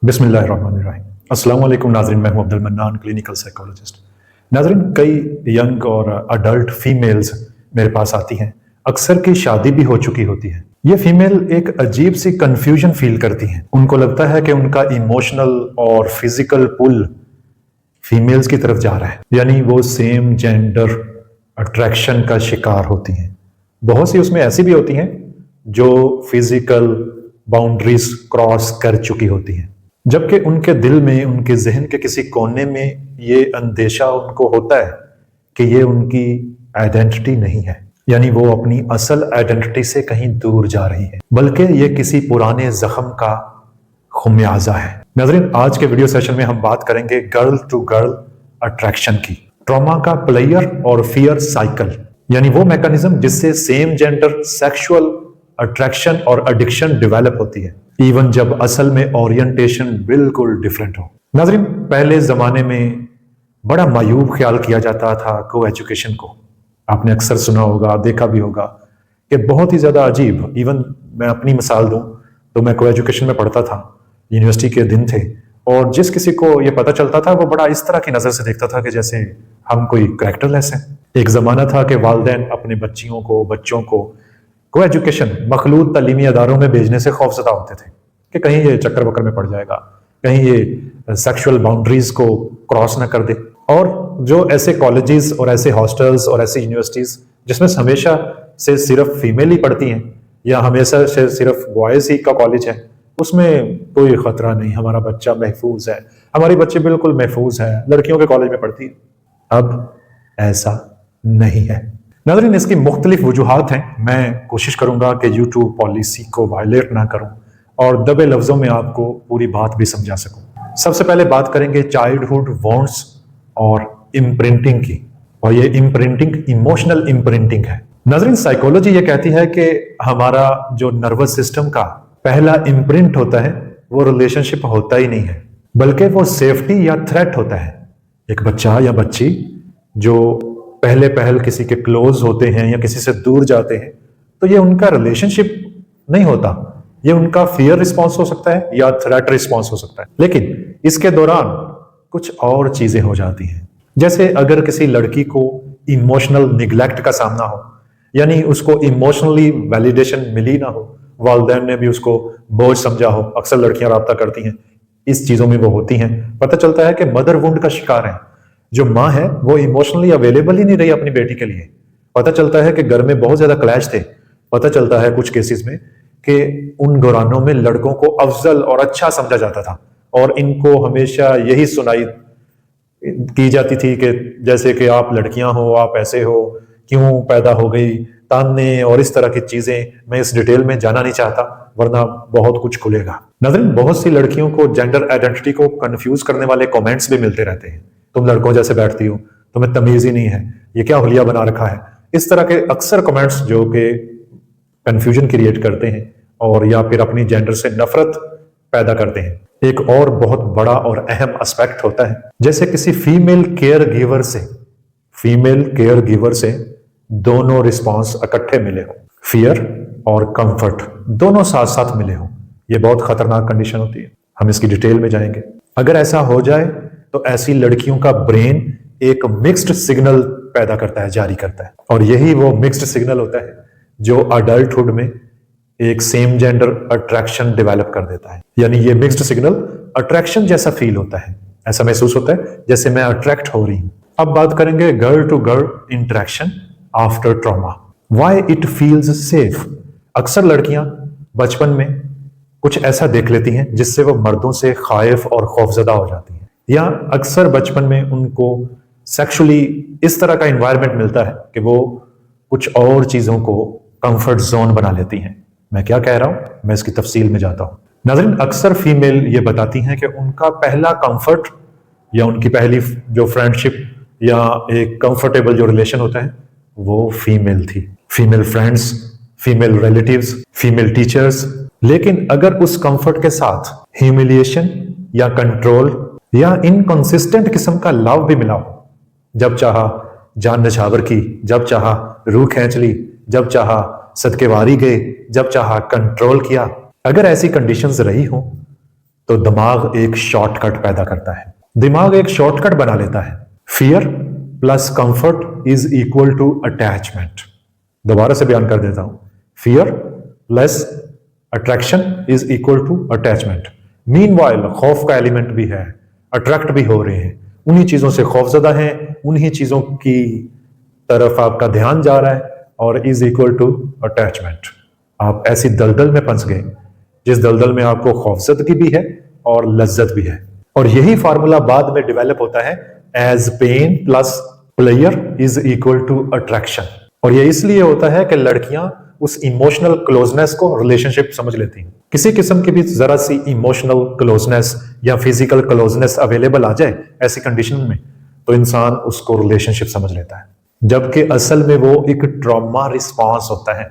बिस्मिल्लाहिर्रहमानिर्रहीम। अस्सलाम वालेकुम नाज़रीन, मैं हूं अब्दुल मन्नान, क्लिनिकल साइकोलॉजिस्ट। नाज़रीन, कई यंग और अडल्ट फीमेल्स मेरे पास आती हैं। अक्सर की शादी भी हो चुकी होती है। ये फीमेल एक अजीब सी कंफ्यूजन फील करती हैं। उनको लगता है कि उनका इमोशनल और फिजिकल पुल फीमेल्स की तरफ जा रहा है, यानी वो सेम जेंडर अट्रैक्शन का शिकार होती हैं। बहुत सी उसमें ऐसी भी होती हैं जो फिजिकल बाउंड्रीज क्रॉस कर चुकी होती हैं, जबकि उनके दिल में, उनके जहन के किसी कोने में ये अंदेशा उनको होता है कि ये उनकी आइडेंटिटी नहीं है, यानी वो अपनी असल आइडेंटिटी से कहीं दूर जा रही है, बल्कि ये किसी पुराने जख्म का खुमियाजा है। नाज़रीन, आज के वीडियो सेशन में हम बात करेंगे गर्ल टू गर्ल अट्रैक्शन की, ट्रॉमा का प्लेयर और फियर साइकिल, यानी वो मैकेनिज्म जिससे सेम जेंडर सेक्सुअल अट्रैक्शन और एडिक्शन डेवलप होती है, इवन जब असल में ओरिएंटेशन बिल्कुल डिफरेंट हो। नाज़रीन, पहले जमाने में बड़ा मायूब ख्याल किया जाता था को एजुकेशन को। आपने अक्सर सुना होगा, देखा भी होगा कि बहुत ही ज्यादा अजीब, इवन मैं अपनी मिसाल दूं तो मैं को एजुकेशन में पढ़ता था, यूनिवर्सिटी के दिन थे, और जिस किसी को ये पता चलता था वो बड़ा इस तरह की नजर से देखता था कि जैसे हम कोई करैक्टरलेस हैं। एक जमाना था कि वालिदैन अपने बच्चों को को एजुकेशन मखलूत तालीमी अदारों में भेजने से खौफजदा होते थे कि कहीं ये चक्कर बक्कर में पड़ जाएगा, कहीं ये सेक्सुअल बाउंड्रीज को क्रॉस ना कर दे। और जो ऐसे कॉलेजेस और ऐसे हॉस्टल्स और ऐसी यूनिवर्सिटीज जिसमें हमेशा से सिर्फ फीमेल ही पढ़ती हैं या हमेशा से सिर्फ बॉयज ही का कॉलेज है, उसमें कोई खतरा नहीं, हमारा बच्चा महफूज है, हमारी बच्ची बिल्कुल महफूज है, लड़कियों के कॉलेज में पढ़ती है। अब ऐसा नहीं है। नाज़रीन, इसकी मुख्तलिफ वजूहात हैं। मैं कोशिश करूंगा कि यूट्यूब पॉलिसी को वायलेट ना करूं और दबे लफ्जों में आपको पूरी बात भी समझा सकूं। सबसे पहले बात करेंगे चाइल्डहुड वॉन्ट्स और इम्प्रिंटिंग की, और ये इम्प्रिंटिंग इमोशनल इम्प्रिंटिंग है। नाज़रीन, साइकोलॉजी ये कहती है कि हमारा जो नर्वस सिस्टम का पहला इम्प्रिंट होता है वो रिलेशनशिप होता ही नहीं है, बल्कि वो सेफ्टी या थ्रेट होता है। एक बच्चा या बच्ची जो पहल किसी के क्लोज होते हैं या किसी से दूर जाते हैं, तो ये उनका रिलेशनशिप नहीं होता, ये उनका फियर रिस्पॉन्स हो सकता है या थ्रेट रिस्पॉन्स हो सकता है। लेकिन इसके दौरान कुछ और चीजें हो जाती हैं, जैसे अगर किसी लड़की को इमोशनल निगलेक्ट का सामना हो, यानी उसको इमोशनली वैलिडेशन मिली ना हो, वालिदैन ने भी उसको बोझ समझा हो। अक्सर लड़कियां राब्ता करती हैं, इस चीजों में वो होती हैं, पता चलता है कि मदर वुंड का शिकार है। जो माँ है वो इमोशनली अवेलेबल ही नहीं रही अपनी बेटी के लिए। पता चलता है कि घर में बहुत ज्यादा क्लैश थे। पता चलता है कुछ केसेस में कि उन घरानों में लड़कों को अफजल और अच्छा समझा जाता था और इनको हमेशा यही सुनाई की जाती थी कि जैसे कि आप लड़कियां हो, आप ऐसे हो, क्यों पैदा हो गई, ताने और इस तरह की चीजें। मैं इस डिटेल में जाना नहीं चाहता वरना बहुत कुछ खुलेगा। नाज़रीन, बहुत सी लड़कियों को जेंडर आइडेंटिटी को कंफ्यूज करने वाले कमेंट्स भी मिलते रहते हैं। तुम लड़कों जैसे बैठती हो, तुम्हें तमीज ही नहीं है, ये क्या हुलिया बना रखा है। इस तरह के अक्सर कमेंट्स जो कि कंफ्यूजन क्रिएट करते हैं और या फिर अपनी जेंडर से नफरत पैदा करते हैं। एक और बहुत बड़ा और अहम एस्पेक्ट होता है, जैसे किसी फीमेल केयर गिवर से दोनों रिस्पॉन्स इकट्ठे मिले हो, फियर और कंफर्ट दोनों साथ साथ मिले हो। यह बहुत खतरनाक कंडीशन होती है, हम इसकी डिटेल में जाएंगे। अगर ऐसा हो जाए तो ऐसी लड़कियों का ब्रेन एक मिक्स्ड सिग्नल पैदा करता है, जारी करता है, और यही वो मिक्स्ड सिग्नल होता है जो अडल्टहुड में एक सेम जेंडर अट्रैक्शन डेवलप कर देता है। यानी ये मिक्स्ड सिग्नल अट्रैक्शन जैसा फील होता है, ऐसा महसूस होता है जैसे मैं अट्रैक्ट हो रही हूं। अब बात करेंगे girl to girl interaction after trauma, why it feels safe. अक्सर लड़कियां बचपन में कुछ ऐसा देख लेती हैं जिससे वो मर्दों से खाइफ और खौफजदा हो जाती हैं, या अक्सर बचपन में उनको सेक्सुअली इस तरह का एनवायरनमेंट मिलता है कि वो कुछ और चीजों को कंफर्ट जोन बना लेती हैं। मैं क्या कह रहा हूं, मैं इसकी तफसील में जाता हूं। नाज़रीन, अक्सर फीमेल ये बताती हैं कि उनका पहला कंफर्ट या उनकी पहली जो फ्रेंडशिप या एक कंफर्टेबल जो रिलेशन होता है वो फीमेल थी। Female friends, female relatives, female teachers. लेकिन अगर उस कंफर्ट के साथ ह्यूमिलिएशन या कंट्रोल या इनकंसिस्टेंट किस्म का लव भी मिला हो, जब चाहा जान नछावर की, जब चाहा रूह खींच ली, जब चाहा सदकेवारी गए, जब चाहा कंट्रोल किया, अगर ऐसी कंडीशंस रही हो तो दिमाग एक शॉर्टकट पैदा करता है, दिमाग एक शॉर्टकट बना लेता है। Fear plus comfort is equal to attachment. दोबारा से बयान कर देता हूं, fear plus attraction is equal to attachment. Meanwhile खौफ का एलिमेंट भी है, अट्रैक्ट भी हो रहे हैं, उन्हीं चीजों से खौफजदा हैं, उन्हीं चीजों की तरफ आपका ध्यान जा रहा है, और इज इक्वल टू अटैचमेंट। आप ऐसी दलदल में फंस गए जिस दलदल में आपको खौफजदगी भी है और लज्जत भी है। और यही फार्मूला बाद में डेवलप होता है as pain plus pleasure is equal to attraction. और ये इसलिए होता है कि लड़कियां उस इमोशनल क्लोजनेस को रिलेशनशिप समझ लेती हैं। किसी किस्म की भी जरा सी इमोशनल क्लोजनेस या फिजिकल क्लोजनेस अवेलेबल आ जाए ऐसी कंडीशन में, तो इंसान उसको रिलेशनशिप समझ लेता है, जबकि असल में वो एक ट्रॉमा रिस्पॉन्स होता है।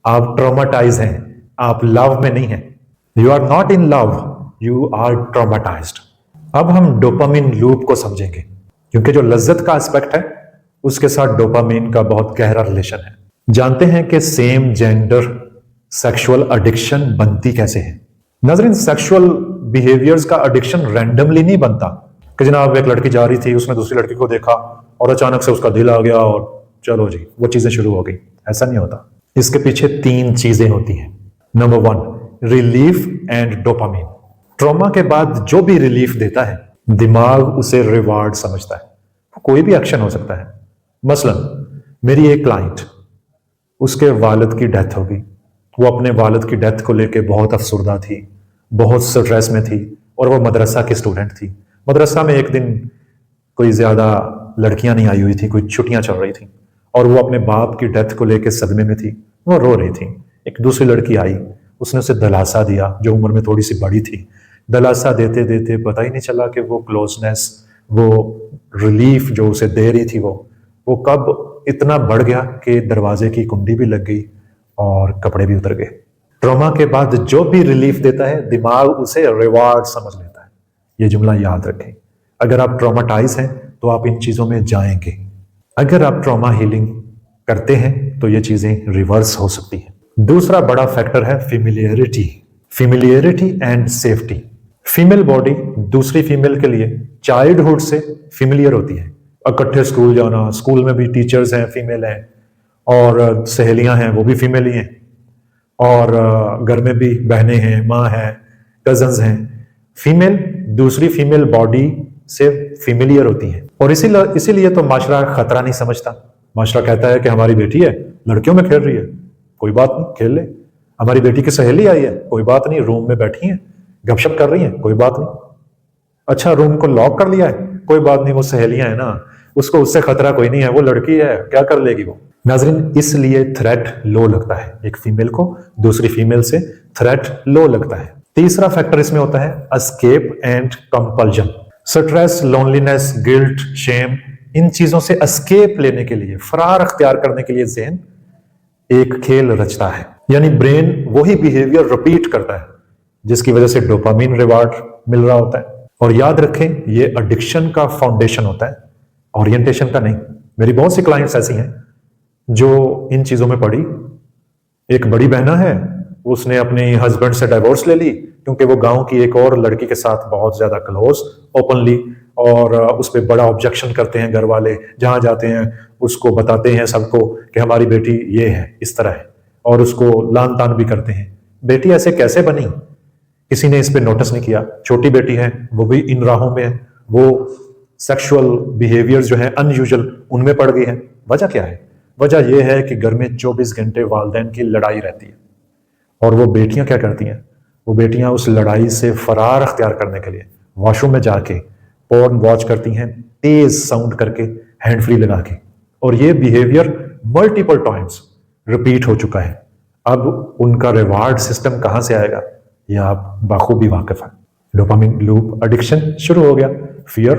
आप ट्रॉमाटाइज हैं, आप लव में नहीं हैं। You are not in love, you are traumatized. अब हम डोपामिन लूप को समझेंगे, क्योंकि जो लज्जत का एस्पेक्ट है उसके साथ डोपामिन का बहुत गहरा रिलेशन है। जानते हैं कि सेम जेंडर सेक्सुअल एडिक्शन बनती कैसे है? नाज़रीन, सेक्सुअल बिहेवियर्स का एडिक्शन रैंडमली नहीं बनता कि जनाब एक लड़की जा रही थी, उसने दूसरी लड़की को देखा और अचानक से उसका दिल आ गया और चलो जी वो चीजें शुरू हो गई। ऐसा नहीं होता। इसके पीछे 3 चीजें होती हैं। Number 1, relief and dopamine. Trauma के बाद जो भी रिलीफ देता है, दिमाग उसे रिवार्ड समझता है। कोई भी एक्शन हो सकता है। मसलन मेरी एक क्लाइंट, उसके वालिद की डेथ हो गई। वो अपने वालिद की डेथ को लेके बहुत अफसुर्दा थी, बहुत स्ट्रेस में थी, और वो मदरसा की स्टूडेंट थी। मदरसा में एक दिन कोई ज्यादा लड़कियां नहीं आई हुई थी, कोई छुट्टियां चल रही थी, और वो अपने बाप की डेथ को लेके सदमे में थी। वो रो रही थी। एक दूसरी लड़की आई, उसने उसे दिलासा दिया, जो उम्र में थोड़ी सी बड़ी थी। दिलासा देते देते पता ही नहीं चला कि वो क्लोजनेस, वो रिलीफ जो उसे दे रही थी, वो कब इतना बढ़ गया कि दरवाजे की कुंडी भी लग गई और कपड़े भी उतर गए। ट्रॉमा के बाद जो भी रिलीफ देता है, दिमाग उसे रिवार्ड समझ लेता है। ये जुमला याद रखें। अगर आप ट्रॉमाटाइज हैं तो आप इन चीजों में जाएंगे। अगर आप ट्रॉमा हीलिंग करते हैं तो ये चीजें रिवर्स हो सकती हैं। दूसरा बड़ा फैक्टर है फिमिलियरिटी एंड सेफ्टी। फीमेल बॉडी दूसरी फीमेल के लिए चाइल्डहुड से फिमिलियर होती है। इकट्ठे स्कूल जाना, स्कूल में भी टीचर्स हैं फीमेल हैं, और सहेलियां हैं वो भी फीमेल ही हैं, और घर में भी बहनें हैं, माँ है, कजन्स हैं। फीमेल दूसरी फीमेल बॉडी से फिमिलियर होती हैं, और इसीलिए तो माशरा खतरा नहीं समझता। माशरा कहता है कि हमारी बेटी है, लड़कियों में खेल रही है, कोई बात नहीं, खेल ले। हमारी बेटी की सहेली आई है, कोई बात नहीं, रूम में बैठी है, गपशप कर रही है, कोई बात नहीं। अच्छा, रूम को लॉक कर लिया है, कोई बात नहीं, वो सहेलियां है ना, उसको उससे खतरा कोई नहीं है, वो लड़की है, क्या कर लेगी वो। नाजरीन, इसलिए थ्रेट लो लगता है। एक फीमेल को दूसरी फीमेल से थ्रेट लो लगता है। तीसरा फैक्टर इसमें होता है escape and compulsion. Stress, loneliness, guilt, shame, इन चीजों से एस्केप लेने के लिए, फरार अख्तियार करने के लिए ज़हन एक खेल रचता है। यानी ब्रेन वही बिहेवियर रिपीट करता है जिसकी वजह से डोपामिन रिवार्ड मिल रहा होता है। और याद रखें, ये एडिक्शन का फाउंडेशन होता है, ओरिएंटेशन का नहीं। मेरी बहुत सी क्लाइंट्स ऐसी हैं जो इन चीजों में पड़ी। एक बड़ी बहना है, उसने अपने हस्बैंड से डिवोर्स ले ली क्योंकि वो गांव की एक और लड़की के साथ बहुत ज्यादा क्लोज, ओपनली, और उस पर बड़ा ऑब्जेक्शन करते हैं घर वाले। जहां जाते हैं उसको बताते हैं सबको कि हमारी बेटी ये है, इस तरह है, और उसको लान तान भी करते हैं। बेटी ऐसे कैसे बनी, किसी ने इस पे नोटिस नहीं किया। छोटी बेटी है, वो भी इन राहों में है, वो सेक्सुअल बिहेवियर जो है अनयूजुअल उनमें पड़ गई है। वजह क्या है? वजह यह है कि घर में 24 घंटे वालिदैन की लड़ाई रहती है, और वो बेटियां क्या करती हैं? वो बेटियां उस लड़ाई से फरार अख्तियार करने के लिए वॉशरूम में जाके पोर्न वॉच करती हैं, तेज साउंड करके, हैंड फ्री लगा के। और ये बिहेवियर मल्टीपल टाइम्स रिपीट हो चुका है। अब उनका रिवार्ड सिस्टम कहां से आएगा, ये आप बाखूबी वाकिफ हैं। डोपामिन लूप एडिक्शन शुरू हो गया। फियर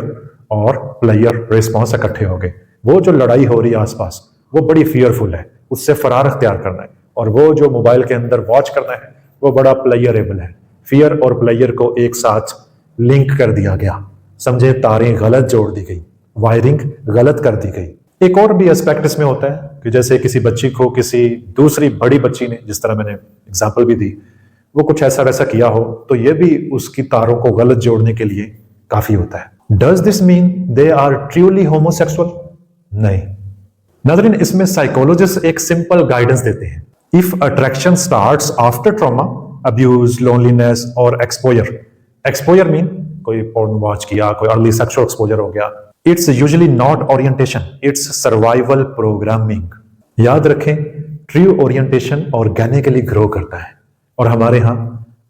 और प्लेयर रिस्पॉन्स इकट्ठे हो गए। वो जो लड़ाई हो रही है आसपास, वो बड़ी फियरफुल है, उससे फरार अख्तियार करना है। और वो जो मोबाइल के अंदर वॉच करना है, वो बड़ा प्लेयरेबल है। फियर और प्लेयर को एक साथ लिंक कर दिया गया, समझे, तारें गलत जोड़ दी गई, वायरिंग गलत कर दी गई। एक और भी एस्पेक्ट इसमें होता है कि जैसे किसी बच्ची को किसी दूसरी बड़ी बच्ची ने, जिस तरह मैंने एग्जाम्पल भी दी, वो कुछ ऐसा वैसा किया हो तो ये भी उसकी तारों को गलत जोड़ने के लिए काफी होता है। Does this mean they are truly homosexual? नहीं नाज़रीन, इसमें साइकोलॉजिस्ट एक सिंपल गाइडेंस देते हैं। If attraction starts after trauma, abuse, loneliness और एक्सपोजर मीन कोई पोर्न वॉच किया, कोई अर्ली सेक्सुअल एक्सपोजर हो गया, it's usually not orientation, it's survival programming. याद रखें, ट्रू ओरिएंटेशन ऑर्गेनिकली ग्रो करता है और हमारे यहाँ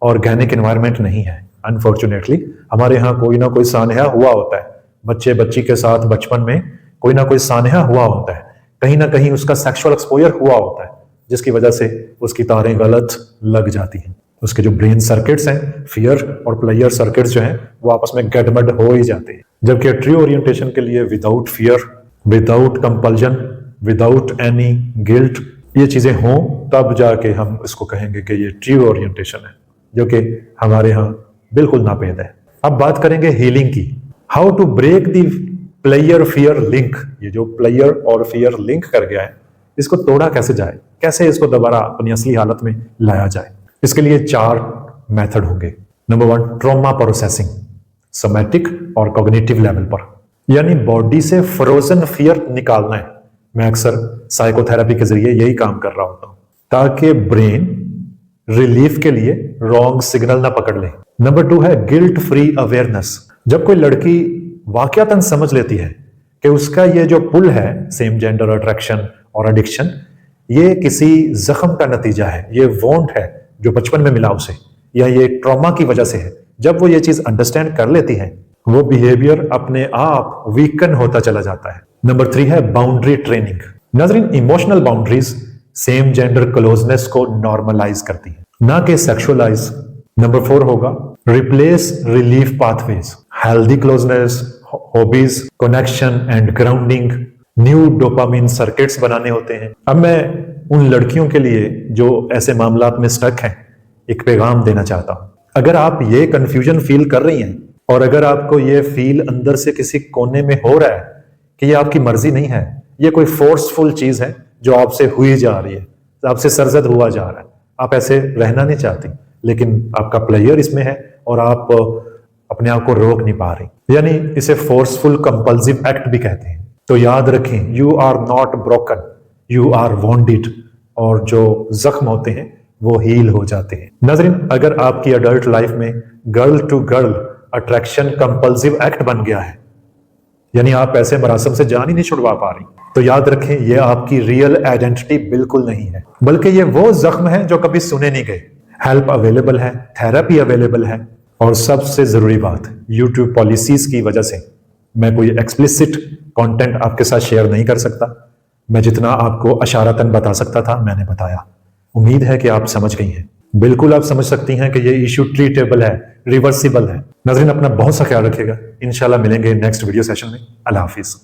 ऑर्गेनिक एनवायरनमेंट नहीं है। अनफॉर्चुनेटली हमारे यहाँ कोई ना कोई सानहा हुआ होता है, बच्चे बच्ची के साथ बचपन में कोई ना कोई सानहा हुआ होता है, कहीं ना कहीं उसका सेक्सुअल एक्सपोजर हुआ होता है, जिसकी वजह से उसकी तारें गलत लग जाती हैं। उसके जो ब्रेन सर्किट्स हैं, फियर और प्लेयर सर्किट्स जो हैं, वो आपस में गड़बड़ हो ही जाते हैं। जबकि ट्रू ओरिएंटेशन के लिए without fear, without compulsion, without any guilt ये चीजें हों, तब जाके हम इसको कहेंगे कि ये ट्रू ओरिएंटेशन है, जो कि हमारे यहाँ बिल्कुल नापेद है। अब बात करेंगे हीलिंग की। How to break the pleasure fear link. ये जो प्लेयर और फियर लिंक कर गया है, इसको तोड़ा कैसे जाए, कैसे इसको दोबारा अपनी असली हालत में लाया जाए। इसके लिए 4 मेथड होंगे। नंबर 1, ट्रॉमा प्रोसेसिंग, सोमैटिक और कॉग्निटिव लेवल पर, यानी बॉडी से फ्रोजन फियर निकालना है। मैं अक्सर साइकोथेरेपी के जरिए यही काम कर रहा होता हूं, ताकि ब्रेन रिलीफ के लिए रॉन्ग सिग्नल ना पकड़ ले। नंबर 2 है गिल्ट फ्री अवेयरनेस। जब कोई लड़की वाकयातन समझ लेती है कि उसका ये जो पुल है, सेम जेंडर अट्रैक्शन और एडिक्शन, ये किसी जख्म का नतीजा है, ये वॉन्ट है जो बचपन में मिला उसे, या ये ट्रॉमा की वजह से है। जब वो ये चीज अंडरस्टैंड कर लेती है, वो बिहेवियर अपने आप वीकन होता चला जाता है। नंबर 3 है बाउंड्री ट्रेनिंग। नाज़रीन, emotional boundaries same gender closeness को नॉर्मलाइज करती है, ना कि सेक्सुअलाइज। नंबर 4 होगा replace relief pathways, healthy closeness, hobbies, connection and grounding, new dopamine circuits बनाने होते हैं। अब मैं उन लड़कियों के लिए जो ऐसे मामलात में स्टक हैं एक पैगाम देना चाहता हूं। अगर आप ये कंफ्यूजन फील कर रही हैं और अगर आपको ये फील अंदर से किसी कोने में हो रहा है कि ये आपकी मर्जी नहीं है, ये कोई फोर्सफुल चीज है जो आपसे हुई जा रही है, आपसे सरजद हुआ जा रहा है, आप ऐसे रहना नहीं चाहती, लेकिन आपका प्लेयर इसमें है और आप अपने आप को रोक नहीं पा रही, यानी इसे फोर्सफुल कंपल्सिव एक्ट भी कहते हैं। तो याद रखें, you are not broken, you are wounded, और जो जख्म होते हैं वो हील हो जाते हैं। नाज़रीन, अगर आपकी अडल्ट लाइफ में girl to girl attraction compulsive act बन गया है, यानी आप ऐसे मरासम से जान ही नहीं छुड़वा पा रही, तो याद रखें ये आपकी रियल आइडेंटिटी बिल्कुल नहीं है, बल्कि ये वो जख्म है जो कभी सुने नहीं गए। हेल्प अवेलेबल है, थेरेपी अवेलेबल है, और सबसे जरूरी बात, यूट्यूब पॉलिसीज की वजह से मैं कोई एक्सप्लिसिट कंटेंट आपके साथ शेयर नहीं कर सकता। मैं जितना आपको अशारतन बता सकता था मैंने बताया। उम्मीद है कि आप समझ गई हैं। बिल्कुल आप समझ सकती हैं कि ये इशू ट्रीटेबल है, रिवर्सिबल है। नाज़रीन, अपना बहुत सा ख्याल रखिएगा। इंशाल्लाह मिलेंगे नेक्स्ट वीडियो सेशन में। अल्लाह हाफिज।